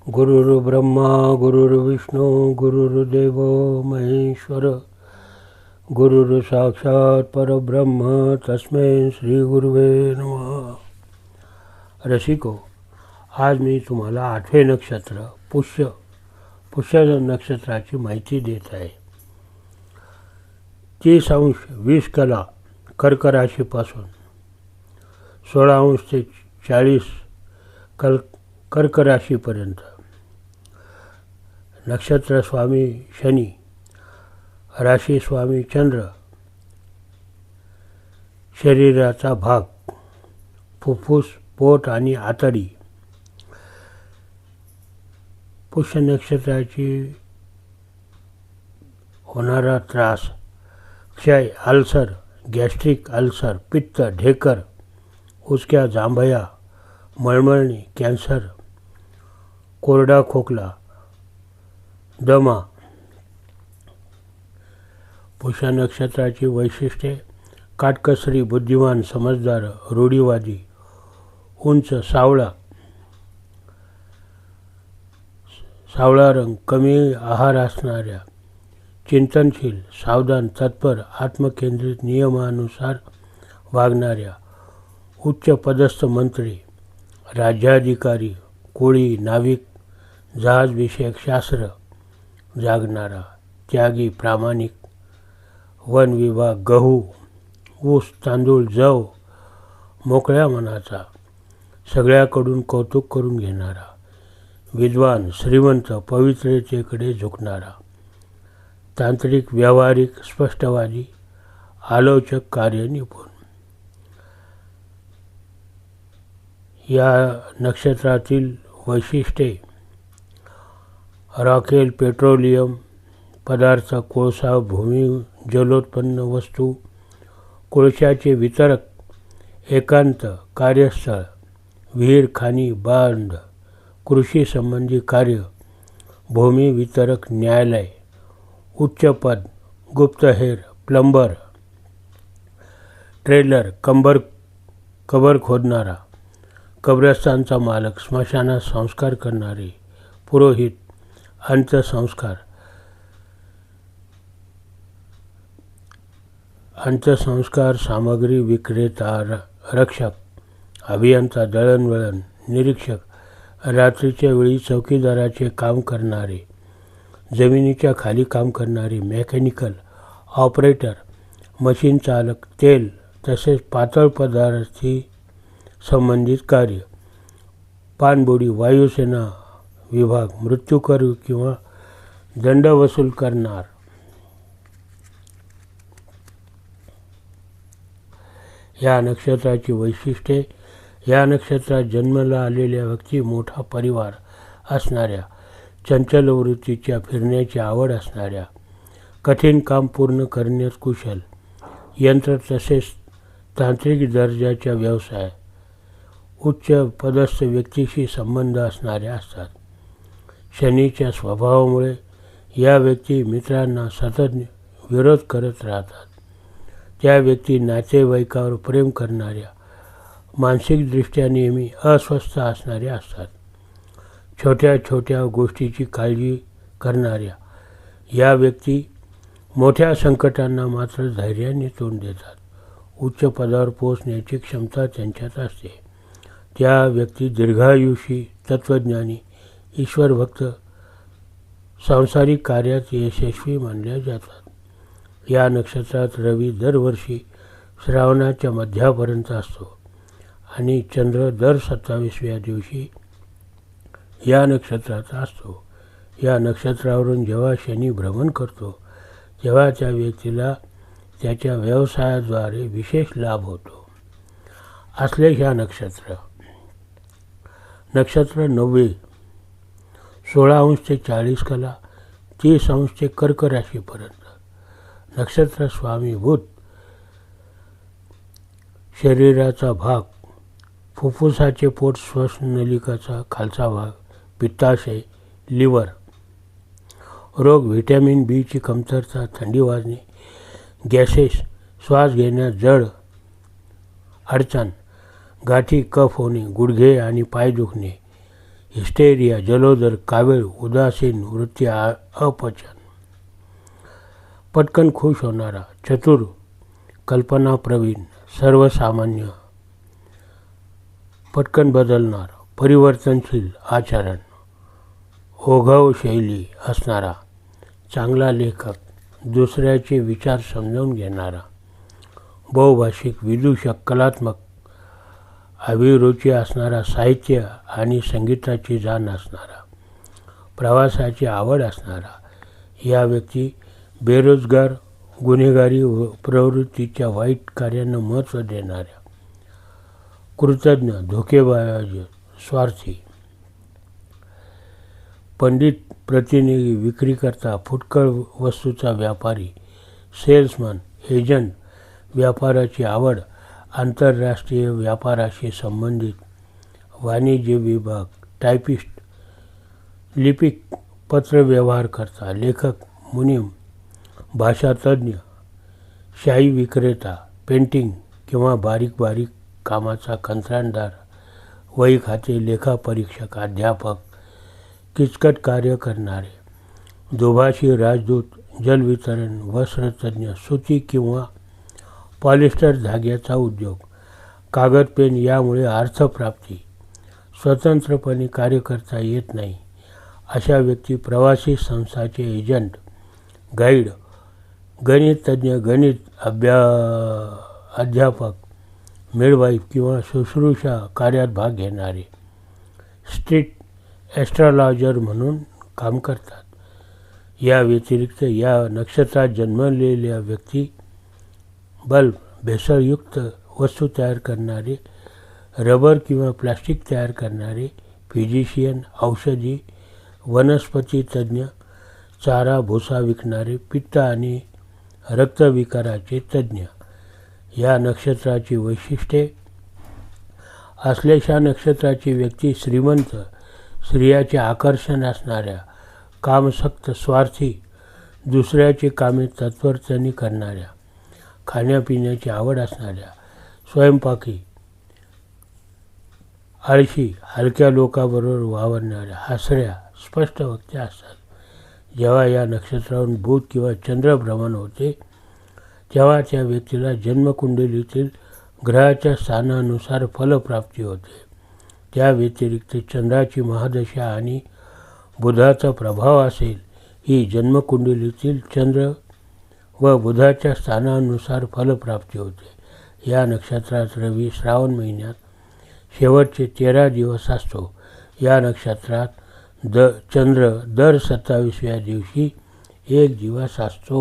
गुरुर्ब्रह्मा गुरुर्विष्णू गुरुर्देव महेश्वर गुरुर् साक्षात परब्रह्म तस्मै श्री गुरुवे नमः. रसिको, आज मी तुम्हाला 8वे नक्षत्र पुष्य नक्षत्राची माहिती देत आहे. 30° 20 कला कर्क राशीपासून 16° ते 40 कर्क राशीपर्यंत. नक्षत्र स्वामी शनी, राशी स्वामी चंद्र, शरीराचा भाग फुफ्फुस, पोट आणि आतडी. पुष्य नक्षत्राची होणारा त्रास: क्षय, अल्सर, गॅस्ट्रिक अल्सर, पित्त, ढेकर, उचक्या, जांभया, मळमळणी, कॅन्सर, कोरडा खोकला, दमा. पुष्य नक्षत्राची वैशिष्ट्ये: काटकसरी, बुद्धिमान, समजदार, रूढीवादी, उंच, सावळा रंग, कमी आहार असणाऱ्या, चिंतनशील, सावधान, तत्पर, आत्मकेंद्रित, नियमानुसार वागणाऱ्या, उच्च पदस्थ मंत्री, राज्याधिकारी, कोळी, नाविक, जहाजविषयक शास्त्र जागणारा, त्यागी, प्रामाणिक, वन विभाग, गहू, ऊस, तांदूळ, जव, मोकळ्या मनाचा, सगळ्याकडून कौतुक करून घेणारा, विद्वान, श्रीमंत, पवित्रतेकडे झुकणारा, तांत्रिक, व्यावहारिक, स्पष्टवादी, आलोचक, कार्यनिपुण. या नक्षत्रातील वैशिष्ट्ये: रॉकेल, पेट्रोलियम पदार्थ, कोळसा, भूमी, जलोत्पन्न वस्तू, कोळशाचे वितरक, एकांत, कार्यस्थळ, विहीर, खाणी, बांध, कृषी संबंधी कार्य, भूमी वितरक, न्यायालय, उच्च पद, गुप्तहेर, प्लंबर, ट्रेलर, कबर खोदणारा, कब्रस्तानचा मालक, स्मशानात संस्कार करणारे, पुरोहित, अंत्यसंस्कार सामग्री विक्रेता, रक्षक, अभियंता, दळणवळण निरीक्षक, रात्रीच्या वेळी चौकीदाराचे काम करणारे, जमिनीच्या खाली काम करणारे, मेकॅनिकल ऑपरेटर, मशीन चालक, तेल तसेच पातळ पदार्थी संबंधित कार्य, पाणबुडी, वायुसेना विभाग, मृत्यूकर किंवा दंड वसूल करणार. या नक्षत्राची वैशिष्ट्ये: या नक्षत्रात जन्माला आलेल्या व्यक्ती मोठा परिवार असणाऱ्या, चंचल वृत्तीच्या, फिरण्याची आवड असणाऱ्या, कठीण काम पूर्ण करण्यात कुशल, यंत्र तसेच तांत्रिक दर्जाच्या व्यवसाय, उच्च पदस्थ व्यक्तीशी संबंध असणाऱ्या असतात. शनीच्या स्वभावामुळे या व्यक्ती मित्रांना सतत विरोध करत राहतात. त्या व्यक्ती नातेवाईकावर प्रेम करणाऱ्या, मानसिकदृष्ट्या नेहमी अस्वस्थ असणाऱ्या असतात. छोट्या छोट्या गोष्टीची काळजी करणाऱ्या या व्यक्ती मोठ्या संकटांना मात्र धैर्याने तोंड देतात. उच्च पदावर पोहोचण्याची क्षमता त्यांच्यात असते. त्या व्यक्ती दीर्घायुषी, तत्त्वज्ञानी, ईश्वरभक्त, सांसारिक कार्यात यशस्वी मानल्या जातात. या नक्षत्रात रवी दरवर्षी श्रावणाच्या मध्यापर्यंत असतो आणि चंद्र दर 27व्या दिवशी या नक्षत्रात असतो. या नक्षत्रावरून जेव्हा शनी भ्रमण करतो तेव्हा त्या व्यक्तीला त्याच्या व्यवसायाद्वारे विशेष लाभ होतो. आश्लेष या नक्षत्र: 90 16° ते 40 कला 30° ते कर्क राशीपर्यंत. नक्षत्र स्वामी बुध, शरीराचा भाग फुफ्फुसाचे पोट, श्वासनलिकाचा खालचा भाग, पित्ताशय, लिव्हर. रोग: व्हिटॅमिन बी ची कमतरता, थंडी वाजणे, गॅसेस, श्वास घेण्यात जड अडचण, गाठी, कफ होणे, गुडघे आणि पाय दुखणे, हिस्टेरिया, जलोदर, कावीळ, उदासीन वृत्ती, अपचन. पटकन खुश होणारा, चतुर, कल्पनाप्रवीण, सर्वसामान्य, पटकन बदलणार, परिवर्तनशील आचरण, ओघाव शैली असणारा, चांगला लेखक, दुसऱ्याचे विचार समजून घेणारा, बहुभाषिक, विदूषक, कलात्मक, अभिरुची असणारा, साहित्य आणि संगीताची जाण असणारा, प्रवासाची आवड असणारा. या व्यक्ती बेरोजगार, गुन्हेगारी प्रवृत्तीच्या वाईट कार्यांना महत्त्व देणाऱ्या, कृतज्ञ, धोकेबाज, स्वार्थी. पंडित, प्रतिनिधी, विक्रीकर्ता, फुटकळ वस्तूचा व्यापारी, सेल्समन, एजंट, व्यापाराची आवड, आंतरराष्ट्रीय व्यापाराशी संबंधित, वाणिज्य विभाग, टायपिस्ट, लिपिक, पत्रव्यवहारकर्ता, लेखक, मुनीम, भाषातज्ञ, शाई विक्रेता, पेंटिंग किंवा बारीक कामाचा कंत्राटदार, वही खाते, लेखापरीक्षक, अध्यापक, किचकट कार्य करणारे, दुभाषी, राजदूत, जलवितरण, वस्त्रतज्ञ, सुती किंवा पॉलिस्टर धाग्याचा उद्योग, कागद, पेन यामुळे अर्थप्राप्ती, स्वतंत्रपणे कार्य करता येत नाही अशा व्यक्ती, प्रवासी संस्थाचे एजंट, गाईड, गणिततज्ञ, गणित अध्यापक, मिडवाईफ किंवा शुश्रूषा कार्यात भाग घेणारे, स्ट्रीट ॲस्ट्रॉलॉजर म्हणून काम करतात. या व्यतिरिक्त या नक्षत्रात जन्मलेल्या व्यक्ती बल्ब, भेसळयुक्त वस्तू तयार करणारे, रबर किंवा प्लास्टिक तयार करणारे, फिजिशियन, औषधी वनस्पती तज्ज्ञ, चारा भुसा विकणारे, पित्त आणि रक्तविकाराचे तज्ज्ञ. या नक्षत्राची वैशिष्ट्ये असलेल्या नक्षत्राची व्यक्ती श्रीमंत, स्त्रियाचे आकर्षण असणाऱ्या, कामसक्त, स्वार्थी, दुसऱ्याचे कामे तत्परतेने करणाऱ्या, खाण्यापिण्याची आवड असणाऱ्या, स्वयंपाकी, आळशी, हलक्या लोकांबरोबर वावरणाऱ्या, हसऱ्या, स्पष्ट वक्त्या असतात. जेव्हा या नक्षत्रावरून बुध किंवा चंद्र भ्रमण होते तेव्हा त्या व्यक्तीला जन्मकुंडलीतील ग्रहाच्या स्थानानुसार फलप्राप्ती होते. त्या व्यतिरिक्त चंद्राची महादशा आणि बुधाचा प्रभाव असेल ही जन्मकुंडलीतील चंद्र व बुधाच्या स्थानानुसार फलप्राप्ती होते. या नक्षत्रात रवी श्रावण महिन्यात शेवटचे 13 दिवस असतो. या नक्षत्रात चंद्र दर 27व्या दिवशी 1 दिवस असतो.